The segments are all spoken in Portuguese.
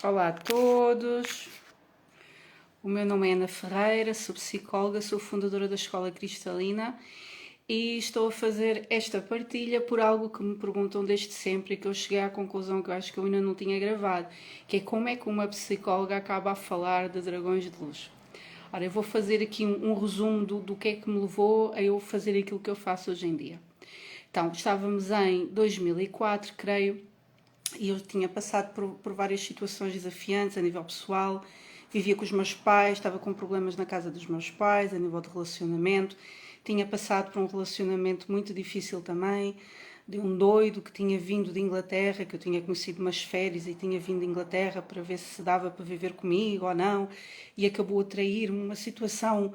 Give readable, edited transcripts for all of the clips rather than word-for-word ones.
Olá a todos, o meu nome é Ana Ferreira, sou psicóloga, sou fundadora da Escola Cristalina e estou a fazer esta partilha por algo que me perguntam desde sempre e que eu cheguei à conclusão que eu acho que eu ainda não tinha gravado, que é como é que uma psicóloga acaba a falar de dragões de luz. Ora, eu vou fazer aqui um resumo do que é que me levou a eu fazer aquilo que eu faço hoje em dia. Então, estávamos em 2004, creio, e eu tinha passado por várias situações desafiantes a nível pessoal, vivia com os meus pais, estava com problemas na casa dos meus pais, a nível de relacionamento, tinha passado por um relacionamento muito difícil também, de um doido que tinha vindo de Inglaterra, que eu tinha conhecido umas férias e tinha vindo de Inglaterra para ver se dava para viver comigo ou não, e acabou a trair-me, uma situação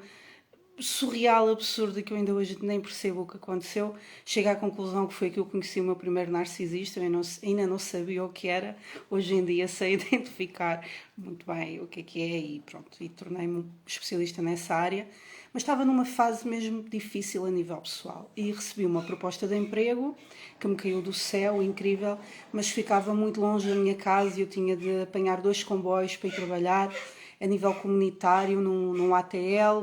surreal, absurda, que eu ainda hoje nem percebo o que aconteceu. Chego à conclusão que foi que eu conheci o meu primeiro narcisista, eu ainda não sabia o que era, hoje em dia sei identificar muito bem o que é e pronto, e tornei-me especialista nessa área, mas estava numa fase mesmo difícil a nível pessoal e recebi uma proposta de emprego que me caiu do céu, incrível, mas ficava muito longe da minha casa e eu tinha de apanhar 2 comboios para ir trabalhar a nível comunitário, num ATL,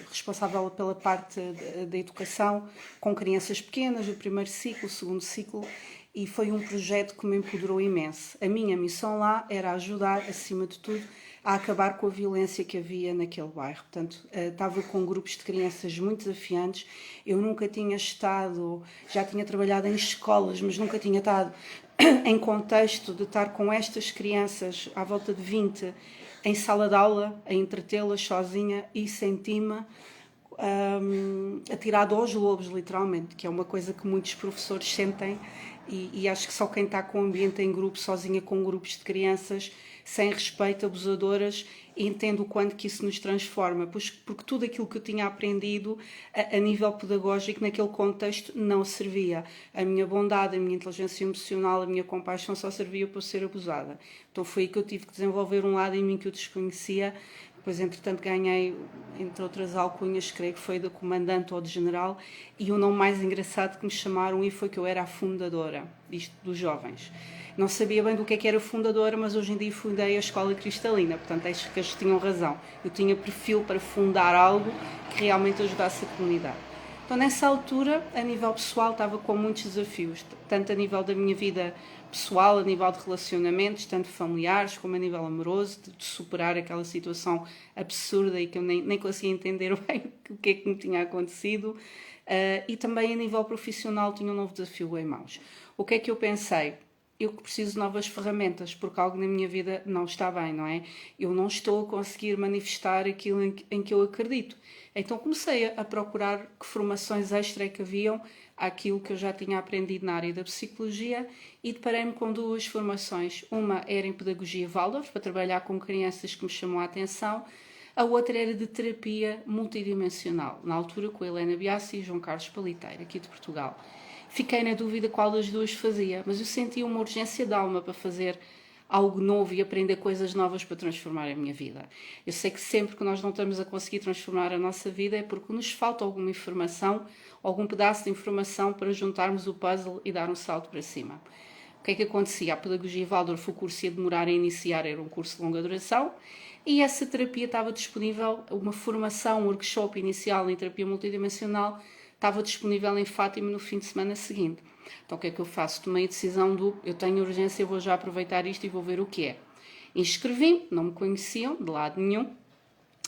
responsável pela parte da educação, com crianças pequenas, o primeiro ciclo, o segundo ciclo, e foi um projeto que me empoderou imenso. A minha missão lá era ajudar, acima de tudo, a acabar com a violência que havia naquele bairro. Portanto, estava com grupos de crianças muito desafiantes. Eu nunca tinha estado, já tinha trabalhado em escolas, mas nunca tinha estado em contexto de estar com estas crianças, à volta de 20, em sala de aula, a entretê-las sozinha e senti-me atirado aos lobos, literalmente, que é uma coisa que muitos professores sentem e acho que só quem está com o ambiente em grupo, sozinha com grupos de crianças, sem respeito, abusadoras, entende o quanto que isso nos transforma, porque tudo aquilo que eu tinha aprendido a nível pedagógico naquele contexto não servia. A minha bondade, a minha inteligência emocional, a minha compaixão só servia para ser abusada. Então foi aí que eu tive que desenvolver um lado em mim que eu desconhecia. Depois, entretanto, ganhei, entre outras alcunhas, creio que foi de comandante ou de general, e o nome mais engraçado que me chamaram e foi que eu era a fundadora disto dos jovens. Não sabia bem do que era fundadora, mas hoje em dia fundei a Escola Cristalina, portanto acho que eles tinham razão. Eu tinha perfil para fundar algo que realmente ajudasse a comunidade. Então, nessa altura, a nível pessoal, estava com muitos desafios, tanto a nível da minha vida pessoal, a nível de relacionamentos, tanto familiares como a nível amoroso, de superar aquela situação absurda e que eu nem conseguia entender bem o que é que me tinha acontecido. E também a nível profissional tinha um novo desafio em mãos. O que é que eu pensei? Eu que preciso de novas ferramentas, porque algo na minha vida não está bem, não é? Eu não estou a conseguir manifestar aquilo em que eu acredito. Então comecei a procurar que formações extra é que haviam àquilo que eu já tinha aprendido na área da psicologia e deparei-me com 2 formações. Uma era em pedagogia Waldorf, para trabalhar com crianças, que me chamou a atenção. A outra era de terapia multidimensional, na altura com a Helena Biassi e João Carlos Paliteiro, aqui de Portugal. Fiquei na dúvida qual das 2 fazia, mas eu sentia uma urgência de alma para fazer algo novo e aprender coisas novas para transformar a minha vida. Eu sei que sempre que nós não estamos a conseguir transformar a nossa vida é porque nos falta alguma informação, algum pedaço de informação para juntarmos o puzzle e dar um salto para cima. O que é que acontecia? A pedagogia Waldorf, o curso ia demorar a iniciar, era um curso de longa duração, e essa terapia estava disponível, uma formação, um workshop inicial em terapia multidimensional, estava disponível em Fátima no fim de semana seguinte. Então o que é que eu faço? Tomei a decisão eu tenho urgência, eu vou já aproveitar isto e vou ver o que é. Inscrevi-me, não me conheciam de lado nenhum,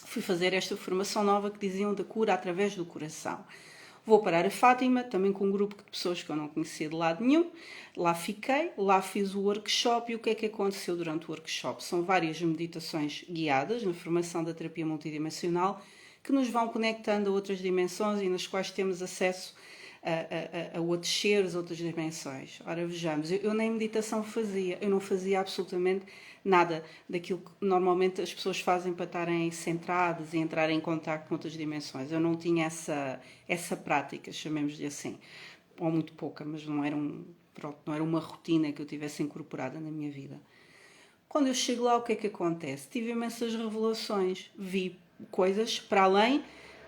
fui fazer esta formação nova que diziam da cura através do coração. Vou parar a Fátima, também com um grupo de pessoas que eu não conhecia de lado nenhum. Lá fiquei, lá fiz o workshop e o que é que aconteceu durante o workshop? São várias meditações guiadas na formação da terapia multidimensional que nos vão conectando a outras dimensões e nas quais temos acesso a outros seres, outras dimensões. Ora, vejamos, eu nem meditação fazia, eu não fazia absolutamente nada daquilo que normalmente as pessoas fazem para estarem centradas e entrarem em contato com outras dimensões. Eu não tinha essa prática, chamemos-lhe assim, ou muito pouca, mas não era uma rotina que eu tivesse incorporada na minha vida. Quando eu chego lá, o que é que acontece? Tive imensas revelações, vi coisas para além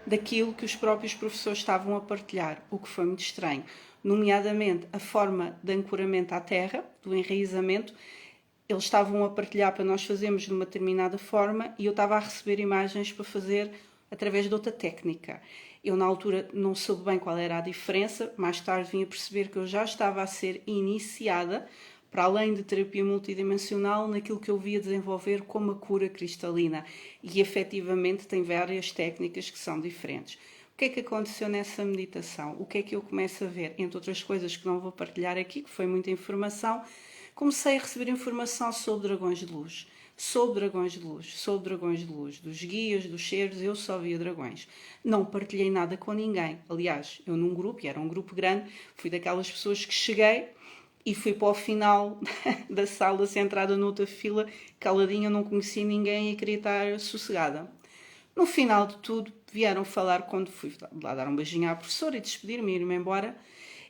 daquilo que os próprios professores estavam a partilhar, o que foi muito estranho. Nomeadamente, a forma de ancoramento à terra, do enraizamento, eles estavam a partilhar para nós fazermos de uma determinada forma e eu estava a receber imagens para fazer através de outra técnica. Eu, na altura, não soube bem qual era a diferença, mais tarde vim a perceber que eu já estava a ser iniciada, para além de terapia multidimensional, naquilo que eu via desenvolver como a cura cristalina. E, efetivamente, tem várias técnicas que são diferentes. O que é que aconteceu nessa meditação? O que é que eu começo a ver? Entre outras coisas que não vou partilhar aqui, que foi muita informação, comecei a receber informação sobre dragões de luz. Sobre dragões de luz, sobre dragões de luz, dos guias, dos seres, eu só via dragões. Não partilhei nada com ninguém. Aliás, eu num grupo, e era um grupo grande, fui daquelas pessoas que cheguei e fui para o final da sala, centrada noutra fila, caladinha, não conhecia ninguém e queria estar sossegada. No final de tudo, vieram falar, quando fui lá dar um beijinho à professora e despedir-me e ir-me embora,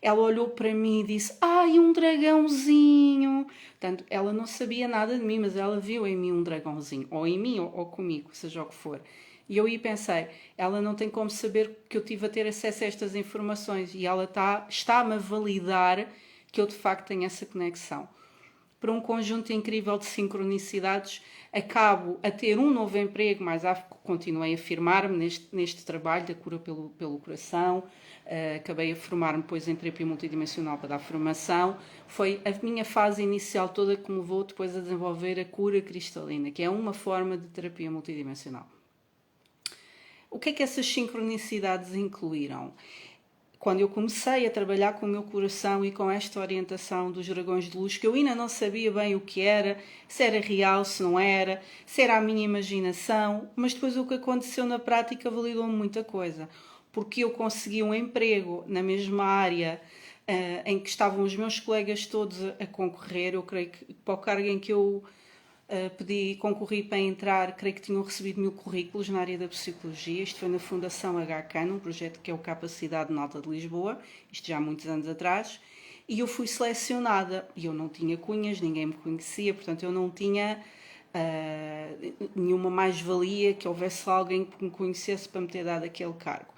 ela olhou para mim e disse: "Ai, um dragãozinho!" Portanto, ela não sabia nada de mim, mas ela viu em mim um dragãozinho. Ou em mim, ou comigo, seja o que for. E eu aí pensei: ela não tem como saber que eu tive a ter acesso a estas informações. E ela está-me a validar que eu, de facto, tenho essa conexão. Por um conjunto incrível de sincronicidades, acabo a ter um novo emprego, mas continuei a firmar-me neste trabalho da cura pelo coração, acabei a formar-me depois em terapia multidimensional para dar formação. Foi a minha fase inicial toda que me levou depois a desenvolver a cura cristalina, que é uma forma de terapia multidimensional. O que é que essas sincronicidades incluíram? Quando eu comecei a trabalhar com o meu coração e com esta orientação dos dragões de luz, que eu ainda não sabia bem o que era, se era real, se não era, se era a minha imaginação, mas depois o que aconteceu na prática validou-me muita coisa, porque eu consegui um emprego na mesma área em que estavam os meus colegas todos a concorrer. Eu creio que para o cargo em que eu concorri para entrar, creio que tinham recebido 1000 currículos na área da psicologia. Isto foi na Fundação HK, num projeto que é o Capacidade Nota de Lisboa, isto já há muitos anos atrás, e eu fui selecionada. E eu não tinha cunhas, ninguém me conhecia, portanto eu não tinha nenhuma mais-valia que houvesse alguém que me conhecesse para me ter dado aquele cargo.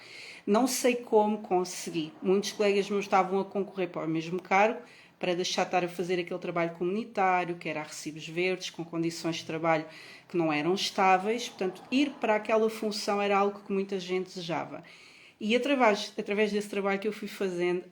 Não sei como consegui. Muitos colegas meus estavam a concorrer para o mesmo cargo, para deixar de estar a fazer aquele trabalho comunitário, que era a recibos verdes, com condições de trabalho que não eram estáveis. Portanto, ir para aquela função era algo que muita gente desejava. E através desse trabalho que eu fui fazendo,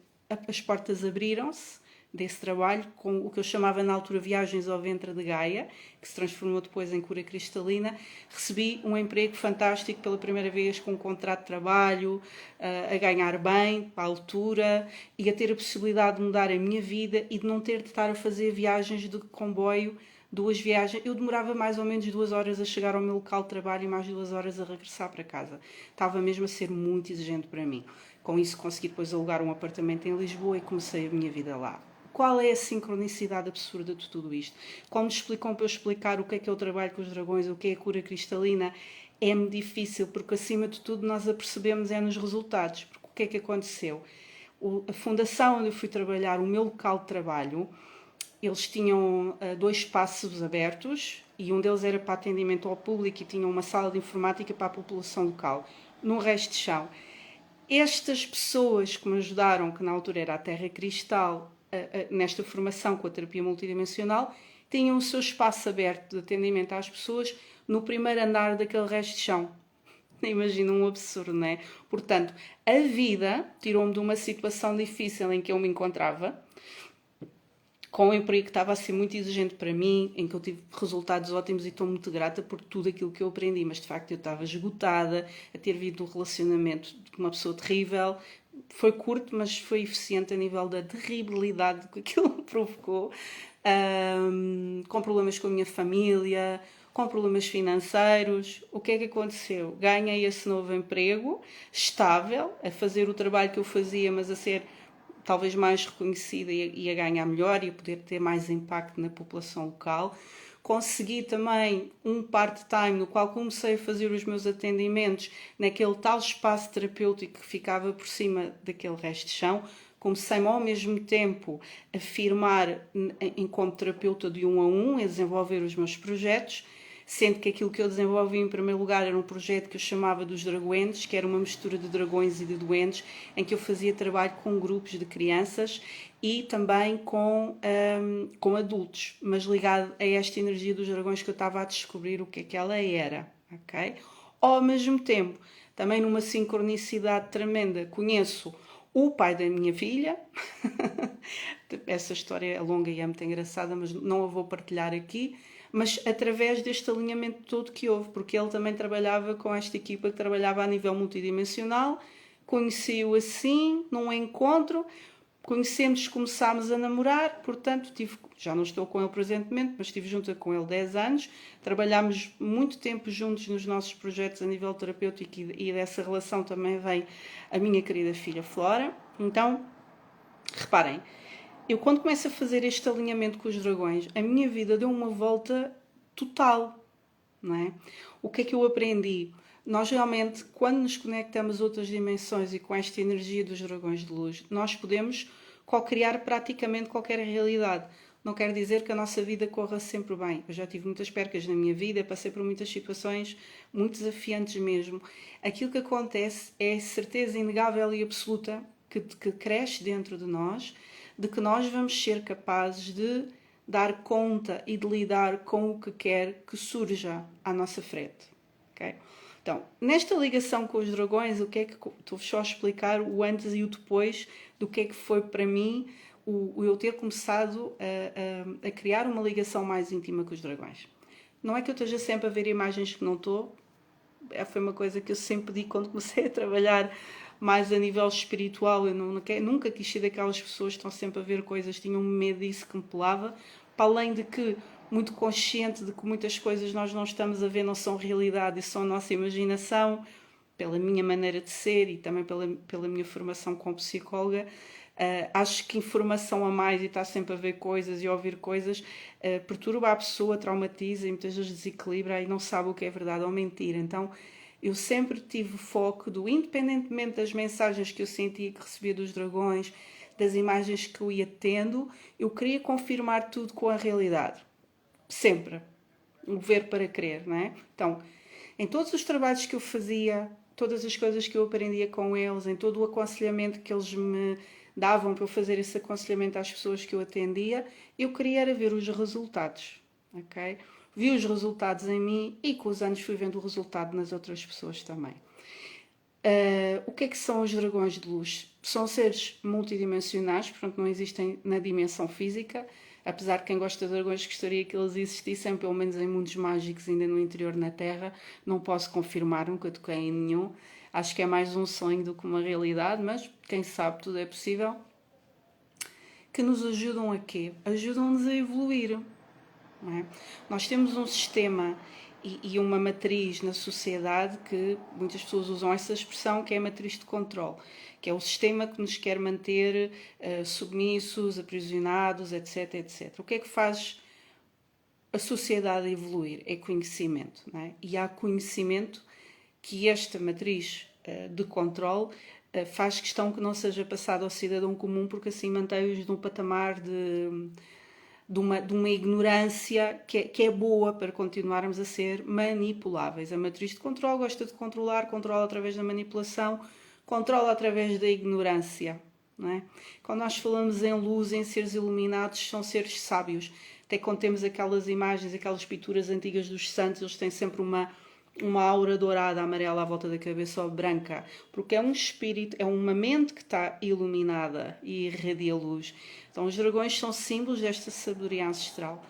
as portas abriram-se desse trabalho, com o que eu chamava na altura Viagens ao Ventre de Gaia, que se transformou depois em Cura Cristalina. Recebi um emprego fantástico pela primeira vez, com um contrato de trabalho, a ganhar bem, à altura, e a ter a possibilidade de mudar a minha vida e de não ter de estar a fazer viagens de comboio, 2 viagens. Eu demorava mais ou menos 2 horas a chegar ao meu local de trabalho e mais 2 horas a regressar para casa. Estava mesmo a ser muito exigente para mim. Com isso consegui depois alugar um apartamento em Lisboa e comecei a minha vida lá. Qual é a sincronicidade absurda de tudo isto? Quando me explicam para eu explicar o que é o trabalho com os dragões, o que é a cura cristalina, é-me difícil, porque acima de tudo nós apercebemos nos resultados. Porque o que é que aconteceu? A fundação onde eu fui trabalhar, o meu local de trabalho, eles tinham 2 espaços abertos e um deles era para atendimento ao público e tinham uma sala de informática para a população local. No resto de chão, estas pessoas que me ajudaram, que na altura era a Terra Cristal, nesta formação com a terapia multidimensional, tinham o seu espaço aberto de atendimento às pessoas no primeiro andar daquele resto de chão. Imagina, um absurdo, não é? Portanto, a vida tirou-me de uma situação difícil em que eu me encontrava, com um emprego que estava a ser muito exigente para mim, em que eu tive resultados ótimos e estou muito grata por tudo aquilo que eu aprendi, mas de facto eu estava esgotada, a ter vivido um relacionamento com uma pessoa terrível. Foi curto, mas foi eficiente a nível da terribilidade que aquilo me provocou, com problemas com a minha família, com problemas financeiros. O que é que aconteceu? Ganhei esse novo emprego, estável, a fazer o trabalho que eu fazia, mas a ser talvez mais reconhecida e a ganhar melhor e a poder ter mais impacto na população local. Consegui também um part-time no qual comecei a fazer os meus atendimentos naquele tal espaço terapêutico que ficava por cima daquele resto de chão. Comecei-me ao mesmo tempo a firmar como terapeuta de 1 a 1, a desenvolver os meus projetos. sendo que aquilo que eu desenvolvi em primeiro lugar era um projeto que eu chamava dos Dragoentes, que era uma mistura de dragões e de duendes, em que eu fazia trabalho com grupos de crianças e também com adultos, mas ligado a esta energia dos dragões que eu estava a descobrir o que é que ela era, ok? Ao mesmo tempo, também numa sincronicidade tremenda, conheço o pai da minha filha. Essa história é longa e é muito engraçada, mas não a vou partilhar aqui. Mas através deste alinhamento todo que houve, porque ele também trabalhava com esta equipa que trabalhava a nível multidimensional, conheci-o assim, num encontro, conhecemos, começámos a namorar, portanto, já não estou com ele presentemente, mas estive junto com ele 10 anos, trabalhámos muito tempo juntos nos nossos projetos a nível terapêutico e dessa relação também vem a minha querida filha Flora. Então, reparem, eu quando começo a fazer este alinhamento com os dragões, a minha vida deu uma volta total, não é? O que é que eu aprendi? Nós realmente, quando nos conectamos a outras dimensões e com esta energia dos dragões de luz, nós podemos co-criar praticamente qualquer realidade. Não quer dizer que a nossa vida corra sempre bem. Eu já tive muitas percas na minha vida, passei por muitas situações muito desafiantes mesmo. Aquilo que acontece é a certeza inegável e absoluta que cresce dentro de nós, de que nós vamos ser capazes de dar conta e de lidar com o que quer que surja à nossa frente. Okay? Então, nesta ligação com os dragões, o que é que estou-vos só a explicar o antes e o depois do que é que foi para mim o eu ter começado a criar uma ligação mais íntima com os dragões. Não é que eu esteja sempre a ver imagens que não estou, foi uma coisa que eu sempre pedi quando comecei a trabalhar mais a nível espiritual. Eu nunca quis ser daquelas pessoas que estão sempre a ver coisas, tinham medo disso que me pelava, para além de que muito consciente de que muitas coisas nós não estamos a ver, não são realidade e são a nossa imaginação, pela minha maneira de ser e também pela minha formação como psicóloga. Acho que informação a mais e estar sempre a ver coisas e a ouvir coisas perturba a pessoa, traumatiza e muitas vezes desequilibra e não sabe o que é verdade ou mentira. Então eu sempre tive foco independentemente das mensagens que eu sentia que recebia dos dragões, das imagens que eu ia tendo, eu queria confirmar tudo com a realidade. Sempre. O ver para crer, não é? Então, em todos os trabalhos que eu fazia, todas as coisas que eu aprendia com eles, em todo o aconselhamento que eles me davam para eu fazer esse aconselhamento às pessoas que eu atendia, eu queria era ver os resultados, ok? Vi os resultados em mim e com os anos fui vendo o resultado nas outras pessoas também. O que é que são os dragões de luz? São seres multidimensionais, portanto não existem na dimensão física, apesar de quem gosta de dragões gostaria que eles existissem, pelo menos em mundos mágicos, ainda no interior na Terra. Não posso confirmar, nunca toquei em nenhum. Acho que é mais um sonho do que uma realidade, mas quem sabe tudo é possível. Que nos ajudam a quê? Ajudam-nos a evoluir. Não é? Nós temos um sistema e uma matriz na sociedade que muitas pessoas usam essa expressão, que é a matriz de controle, que é o sistema que nos quer manter submissos, aprisionados, etc, etc. O que é que faz a sociedade evoluir? É conhecimento, não é? E há conhecimento que esta matriz de controle faz questão que não seja passado ao cidadão comum, porque assim mantém-os num patamar de uma ignorância que é boa para continuarmos a ser manipuláveis. A matriz de controle gosta de controlar, controla através da manipulação, controla através da ignorância. Não é? Quando nós falamos em luz, em seres iluminados, são seres sábios. Até quando temos aquelas imagens, aquelas pinturas antigas dos santos, eles têm sempre uma aura dourada, amarela à volta da cabeça ou branca, porque é um espírito, é uma mente que está iluminada e irradia luz. Então os dragões são símbolos desta sabedoria ancestral.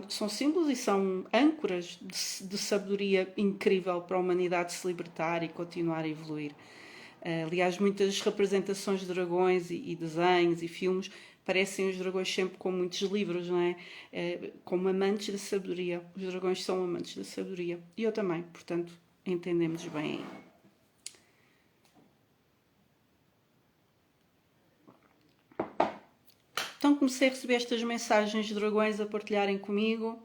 São símbolos e são âncoras de sabedoria incrível para a humanidade se libertar e continuar a evoluir. Aliás, muitas representações de dragões e desenhos e filmes parecem os dragões sempre com muitos livros, não é? Como amantes da sabedoria. Os dragões são amantes da sabedoria. E eu também, portanto, entendemos bem aí. Então comecei a receber estas mensagens de dragões a partilharem comigo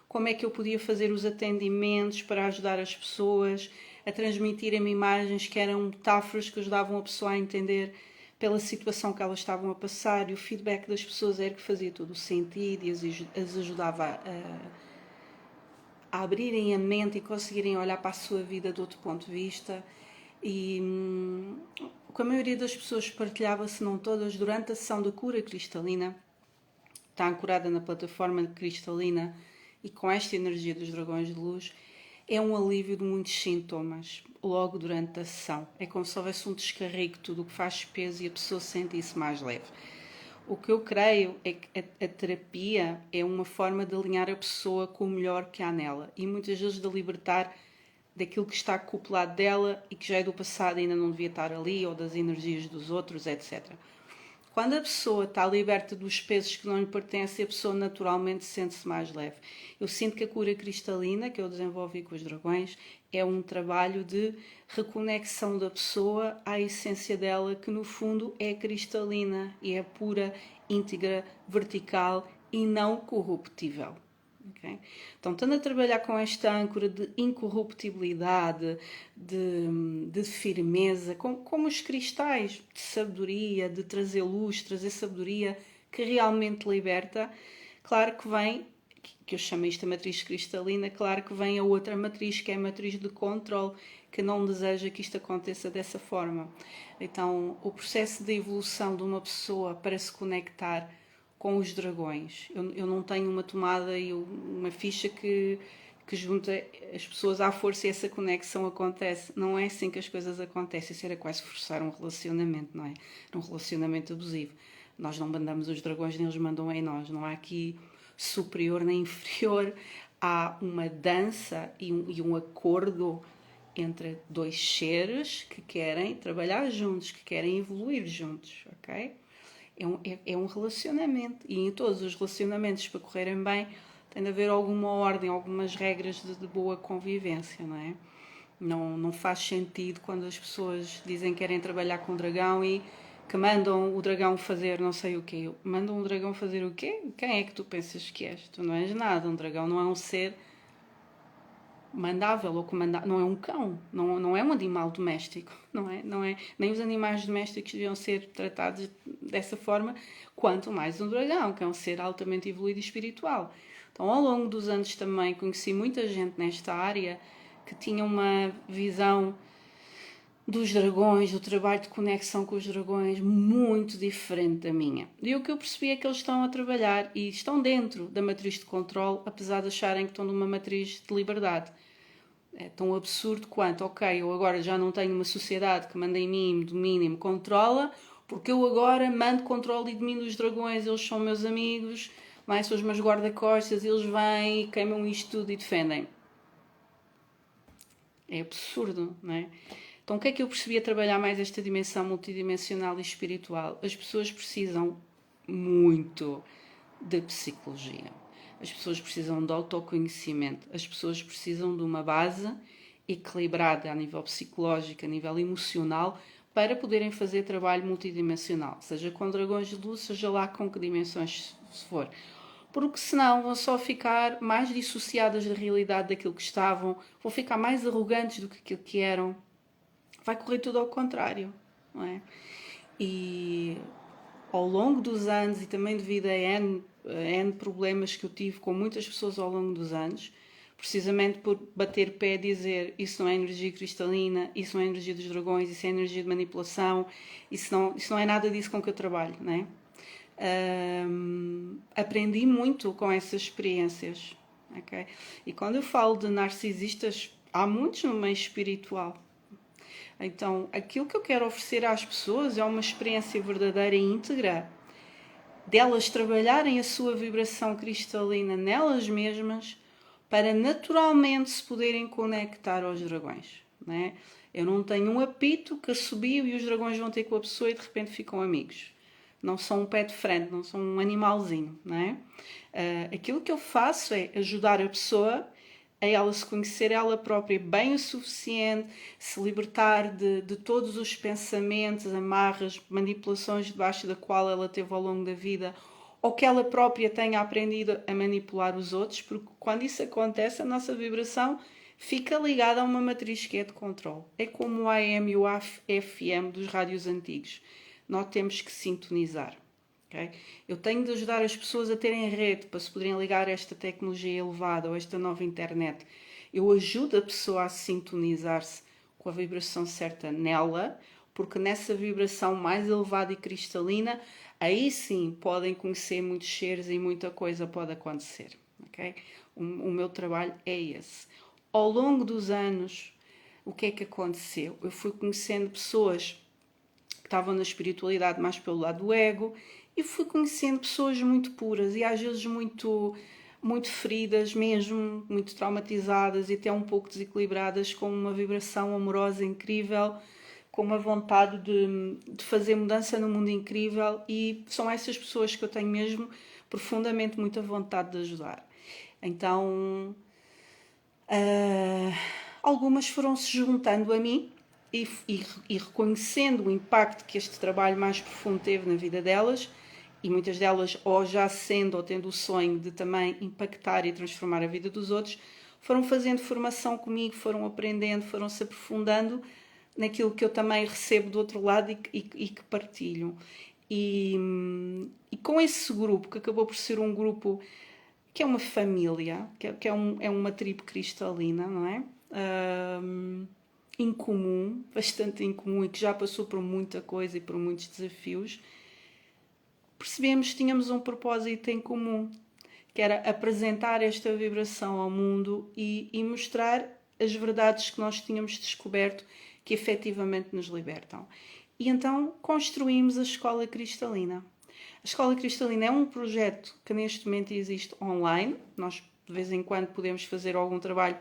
como é que eu podia fazer os atendimentos para ajudar as pessoas, a transmitirem-me imagens que eram metáforas que ajudavam a pessoa a entender pela situação que elas estavam a passar, e o feedback das pessoas era que fazia todo o sentido e as ajudava a abrirem a mente e conseguirem olhar para a sua vida de outro ponto de vista. E o que a maioria das pessoas partilhava, se não todas, durante a sessão de cura cristalina, está ancorada na plataforma cristalina e com esta energia dos dragões de luz, é um alívio de muitos sintomas logo durante a sessão. É como se houvesse um descarrego de tudo o que faz peso e a pessoa sente-se mais leve. O que eu creio é que a terapia é uma forma de alinhar a pessoa com o melhor que há nela e muitas vezes de libertar daquilo que está acoplado dela e que já é do passado e ainda não devia estar ali, ou das energias dos outros, etc. Quando a pessoa está liberta dos pesos que não lhe pertencem, a pessoa naturalmente sente-se mais leve. Eu sinto que a cura cristalina, que eu desenvolvi com os dragões, é um trabalho de reconexão da pessoa à essência dela, que no fundo é cristalina e é pura, íntegra, vertical e não corruptível. Okay? Então, estando a trabalhar com esta âncora de incorruptibilidade, de firmeza, como os cristais, de sabedoria, de trazer luz, trazer sabedoria que realmente liberta, claro que vem, que eu chamo isto de matriz cristalina, claro que vem a outra matriz, que é a matriz de controle, que não deseja que isto aconteça dessa forma. Então, o processo de evolução de uma pessoa para se conectar com os dragões. Eu não tenho uma tomada e uma ficha que junta as pessoas à força e essa conexão acontece. Não é assim que as coisas acontecem. Isso era quase forçar um relacionamento, não é? Era um relacionamento abusivo. Nós não mandamos os dragões, nem eles mandam em nós. Não há aqui superior nem inferior. Há uma dança e um acordo entre dois seres que querem trabalhar juntos, que querem evoluir juntos, ok? É um relacionamento e em todos os relacionamentos, para correrem bem, tem de haver alguma ordem, algumas regras de boa convivência, não é? Não faz sentido quando as pessoas dizem que querem trabalhar com o dragão e que mandam o dragão fazer não sei o quê. Mandam o dragão fazer o quê? Quem é que tu pensas que és? Tu não és nada. Um dragão não é um ser mandável ou comandável, não é um cão, não é um animal doméstico, não é, nem os animais domésticos deviam ser tratados dessa forma, quanto mais um dragão, que é um ser altamente evoluído e espiritual. Então, ao longo dos anos também conheci muita gente nesta área que tinha uma visão dos dragões, do trabalho de conexão com os dragões, muito diferente da minha. E o que eu percebi é que eles estão a trabalhar e estão dentro da matriz de controle, apesar de acharem que estão numa matriz de liberdade. É tão absurdo quanto, ok, eu agora já não tenho uma sociedade que manda em mim, me domina e me controla, porque eu agora mando, controlo e domino os dragões, eles são meus amigos, mais são os meus guarda-costas, eles vêm e queimam isto tudo e defendem. É absurdo, não é? Então, o que é que eu percebi a trabalhar mais esta dimensão multidimensional e espiritual? As pessoas precisam muito de psicologia. As pessoas precisam de autoconhecimento. As pessoas precisam de uma base equilibrada a nível psicológico, a nível emocional, para poderem fazer trabalho multidimensional. Seja com dragões de luz, seja lá com que dimensões se for. Porque senão vão só ficar mais dissociadas da realidade daquilo que estavam, vão ficar mais arrogantes do que aquilo que eram. Vai correr tudo ao contrário, não é? E ao longo dos anos, e também devido a N problemas que eu tive com muitas pessoas ao longo dos anos, precisamente por bater pé e dizer isso não é energia cristalina, isso não é energia dos dragões, isso é energia de manipulação, isso não é nada disso com que eu trabalho, não é? Aprendi muito com essas experiências, ok? E quando eu falo de narcisistas, há muitos no meio espiritual. Então, aquilo que eu quero oferecer às pessoas é uma experiência verdadeira e íntegra, delas trabalharem a sua vibração cristalina nelas mesmas, para naturalmente se poderem conectar aos dragões, não é? Eu não tenho um apito que assobio e os dragões vão ter com a pessoa e de repente ficam amigos. Não são um pet friend, não são um animalzinho, não é? Aquilo que eu faço é ajudar a pessoa a ela se conhecer ela própria bem o suficiente, se libertar de todos os pensamentos, amarras, manipulações debaixo da qual ela teve ao longo da vida, ou que ela própria tenha aprendido a manipular os outros, porque quando isso acontece, a nossa vibração fica ligada a uma matriz que é de controle. É como o AM e o FM dos rádios antigos. Nós temos que sintonizar. Okay? Eu tenho de ajudar as pessoas a terem rede para se poderem ligar a esta tecnologia elevada ou esta nova internet. Eu ajudo a pessoa a sintonizar-se com a vibração certa nela, porque nessa vibração mais elevada e cristalina, aí sim podem conhecer muitos seres e muita coisa pode acontecer. Okay? O meu trabalho é esse. Ao longo dos anos, o que é que aconteceu? Eu fui conhecendo pessoas que estavam na espiritualidade mais pelo lado do ego e fui conhecendo pessoas muito puras e às vezes muito feridas mesmo, muito traumatizadas e até um pouco desequilibradas, com uma vibração amorosa incrível, com uma vontade de fazer mudança no mundo incrível, e são essas pessoas que eu tenho mesmo profundamente muita vontade de ajudar. Então, algumas foram-se juntando a mim e reconhecendo o impacto que este trabalho mais profundo teve na vida delas, e muitas delas, ou já sendo ou tendo o sonho de também impactar e transformar a vida dos outros, foram fazendo formação comigo, foram aprendendo, foram se aprofundando naquilo que eu também recebo do outro lado e que partilho. E com esse grupo, que acabou por ser um grupo que é uma família, que é uma tribo cristalina, não é? Incomum, bastante incomum, e que já passou por muita coisa e por muitos desafios, percebemos que tínhamos um propósito em comum, que era apresentar esta vibração ao mundo e mostrar as verdades que nós tínhamos descoberto que efetivamente nos libertam. E então construímos a Escola Cristalina. A Escola Cristalina é um projeto que neste momento existe online. Nós de vez em quando podemos fazer algum trabalho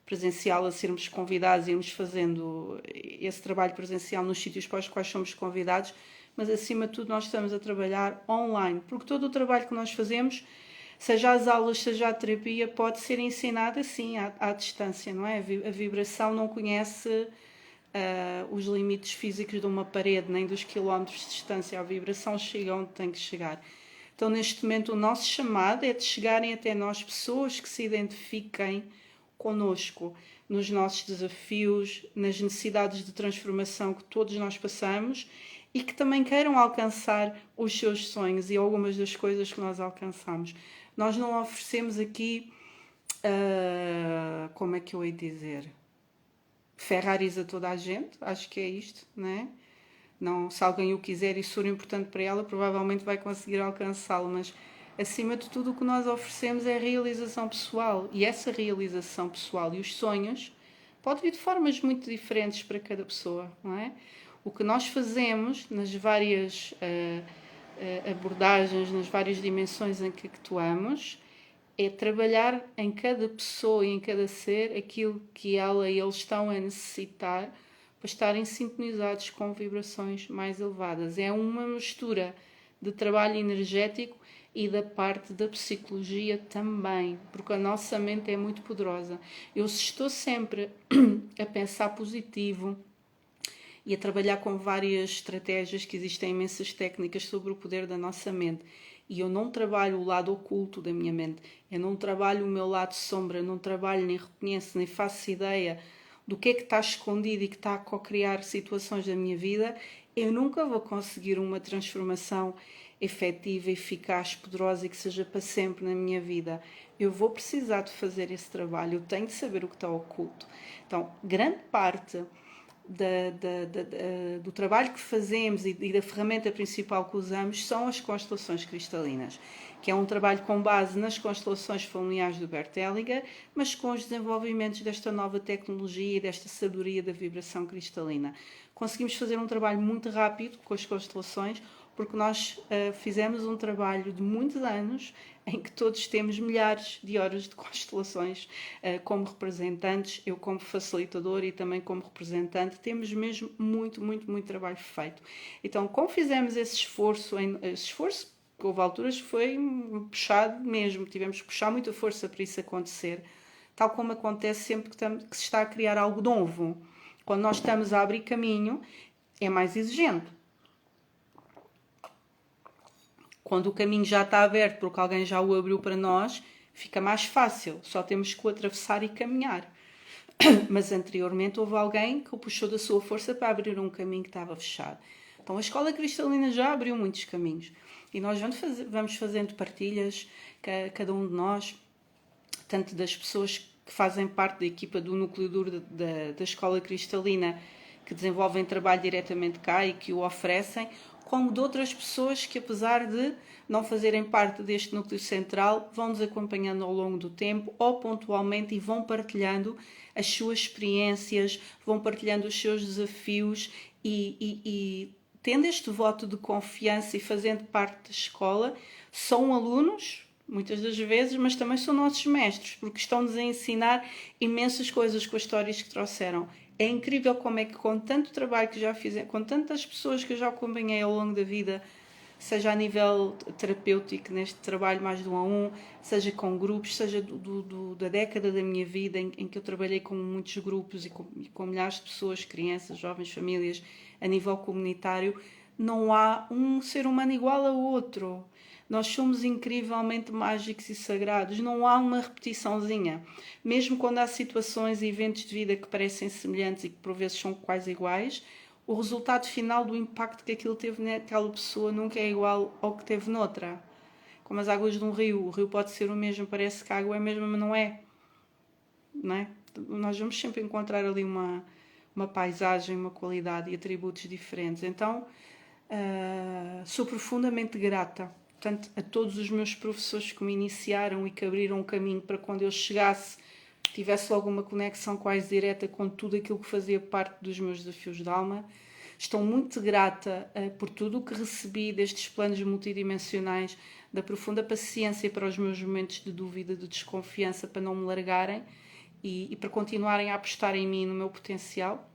presencial, a sermos convidados e irmos fazendo esse trabalho presencial nos sítios para os quais somos convidados, mas acima de tudo nós estamos a trabalhar online, porque todo o trabalho que nós fazemos, seja as aulas, seja a terapia, pode ser ensinada assim, à distância, não é? A vibração não conhece os limites físicos de uma parede, nem dos quilómetros de distância. A vibração chega onde tem que chegar. Então, neste momento, o nosso chamado é de chegarem até nós pessoas que se identifiquem connosco, nos nossos desafios, nas necessidades de transformação que todos nós passamos e que também queiram alcançar os seus sonhos e algumas das coisas que nós alcançamos. Nós não oferecemos aqui, como é que eu hei de dizer? Ferraris a toda a gente, acho que é isto, não é? Não, se alguém o quiser e for importante para ela, provavelmente vai conseguir alcançá-lo, mas acima de tudo o que nós oferecemos é a realização pessoal, e essa realização pessoal e os sonhos pode vir de formas muito diferentes para cada pessoa, não é? O que nós fazemos nas várias abordagens, nas várias dimensões em que atuamos, é trabalhar em cada pessoa e em cada ser aquilo que ela e eles estão a necessitar para estarem sintonizados com vibrações mais elevadas. É uma mistura de trabalho energético e da parte da psicologia também, porque a nossa mente é muito poderosa. Eu estou sempre a pensar positivo e a trabalhar com várias estratégias, que existem imensas técnicas sobre o poder da nossa mente. E eu não trabalho o lado oculto da minha mente, eu não trabalho o meu lado sombra, não trabalho, nem reconheço, nem faço ideia do que é que está escondido e que está a co-criar situações da minha vida. Eu nunca vou conseguir uma transformação efetiva, eficaz, poderosa e que seja para sempre na minha vida. Eu vou precisar de fazer esse trabalho, eu tenho de saber o que está oculto. Então, grande parte do trabalho que fazemos e da ferramenta principal que usamos são as constelações cristalinas, que é um trabalho com base nas constelações familiares do Bert Hellinger, mas com os desenvolvimentos desta nova tecnologia e desta sabedoria da vibração cristalina. Conseguimos fazer um trabalho muito rápido com as constelações, porque nós fizemos um trabalho de muitos anos em que todos temos milhares de horas de constelações como representantes, eu como facilitador e também como representante, temos mesmo muito trabalho feito. Então, como fizemos esse esforço que houve alturas que foi puxado mesmo, tivemos que puxar muita força para isso acontecer, tal como acontece sempre que se está a criar algo novo. Quando nós estamos a abrir caminho, é mais exigente. Quando o caminho já está aberto porque alguém já o abriu para nós, fica mais fácil, só temos que o atravessar e caminhar. Mas anteriormente houve alguém que o puxou da sua força para abrir um caminho que estava fechado. Então a Escola Cristalina já abriu muitos caminhos. E nós vamos fazendo partilhas, cada um de nós, tanto das pessoas que fazem parte da equipa do núcleo duro da Escola Cristalina, que desenvolvem trabalho diretamente cá e que o oferecem, como de outras pessoas que, apesar de não fazerem parte deste núcleo central, vão nos acompanhando ao longo do tempo ou pontualmente e vão partilhando as suas experiências, vão partilhando os seus desafios e tendo este voto de confiança e fazendo parte da escola, são alunos, muitas das vezes, mas também são nossos mestres, porque estão-nos a ensinar imensas coisas com as histórias que trouxeram. É incrível como é que, com tanto trabalho que já fizeram, com tantas pessoas que eu já acompanhei ao longo da vida, seja a nível terapêutico, neste trabalho mais do 1 a 1, seja com grupos, seja da década da minha vida, em que eu trabalhei com muitos grupos e com milhares de pessoas, crianças, jovens, famílias, a nível comunitário, não há um ser humano igual ao outro. Nós somos incrivelmente mágicos e sagrados, não há uma repetiçãozinha. Mesmo quando há situações e eventos de vida que parecem semelhantes e que por vezes são quase iguais, o resultado final do impacto que aquilo teve naquela pessoa nunca é igual ao que teve noutra. Como as águas de um rio. O rio pode ser o mesmo, parece que a água é a mesma, mas não é. Não é? Nós vamos sempre encontrar ali uma paisagem, uma qualidade e atributos diferentes. Então, sou profundamente grata, tanto a todos os meus professores que me iniciaram e que abriram um caminho para quando eu chegasse, tivesse logo uma conexão quase direta com tudo aquilo que fazia parte dos meus desafios de alma. Estou muito grata por tudo o que recebi destes planos multidimensionais, da profunda paciência para os meus momentos de dúvida, de desconfiança, para não me largarem e para continuarem a apostar em mim e no meu potencial.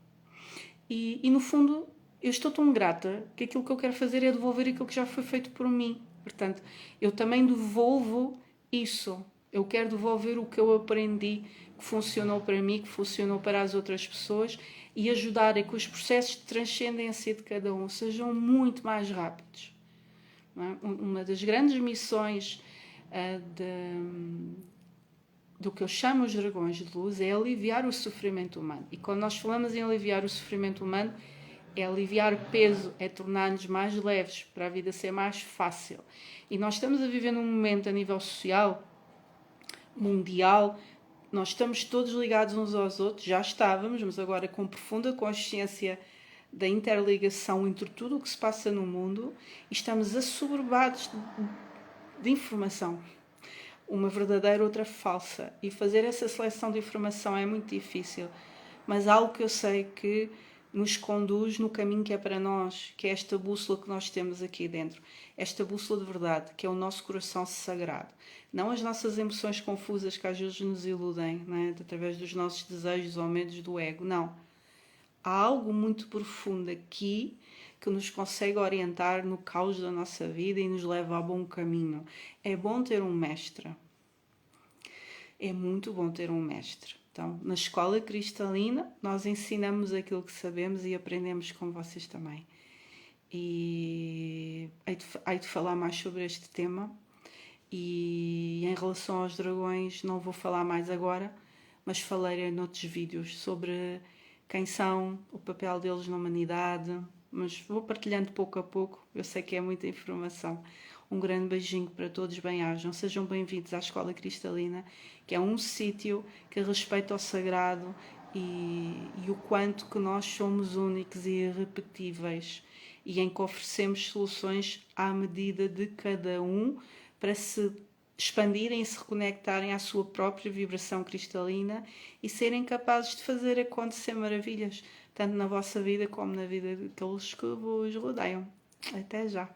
E no fundo, eu estou tão grata que aquilo que eu quero fazer é devolver aquilo que já foi feito por mim. Portanto, eu também devolvo isso. Eu quero devolver o que eu aprendi, que funcionou para mim, que funcionou para as outras pessoas e ajudar a que os processos de transcendência de cada um sejam muito mais rápidos. Não é? Uma das grandes missões do que eu chamo os dragões de luz é aliviar o sofrimento humano. E quando nós falamos em aliviar o sofrimento humano, é aliviar peso, é tornar-nos mais leves, para a vida ser mais fácil. E nós estamos a viver num momento a nível social, mundial, nós estamos todos ligados uns aos outros, já estávamos, mas agora com profunda consciência da interligação entre tudo o que se passa no mundo, e estamos assoberbados de informação. Uma verdadeira, outra falsa. E fazer essa seleção de informação é muito difícil, mas algo que eu sei que nos conduz no caminho que é para nós, que é esta bússola que nós temos aqui dentro, esta bússola de verdade, que é o nosso coração sagrado. Não as nossas emoções confusas que às vezes nos iludem, não é? Através dos nossos desejos ou medos do ego, não. Há algo muito profundo aqui que nos consegue orientar no caos da nossa vida e nos leva a bom caminho. É bom ter um mestre. É muito bom ter um mestre. Então, na Escola Cristalina, nós ensinamos aquilo que sabemos e aprendemos com vocês também. E hei de falar mais sobre este tema. E em relação aos dragões, não vou falar mais agora, mas falarei noutros vídeos sobre quem são, o papel deles na humanidade, mas vou partilhando pouco a pouco, eu sei que é muita informação. Um grande beijinho para todos, bem-ajam, sejam bem-vindos à Escola Cristalina, que é um sítio que respeita o sagrado e o quanto que nós somos únicos e irrepetíveis e em que oferecemos soluções à medida de cada um para se expandirem e se reconectarem à sua própria vibração cristalina e serem capazes de fazer acontecer maravilhas, tanto na vossa vida como na vida daqueles que vos rodeiam. Até já!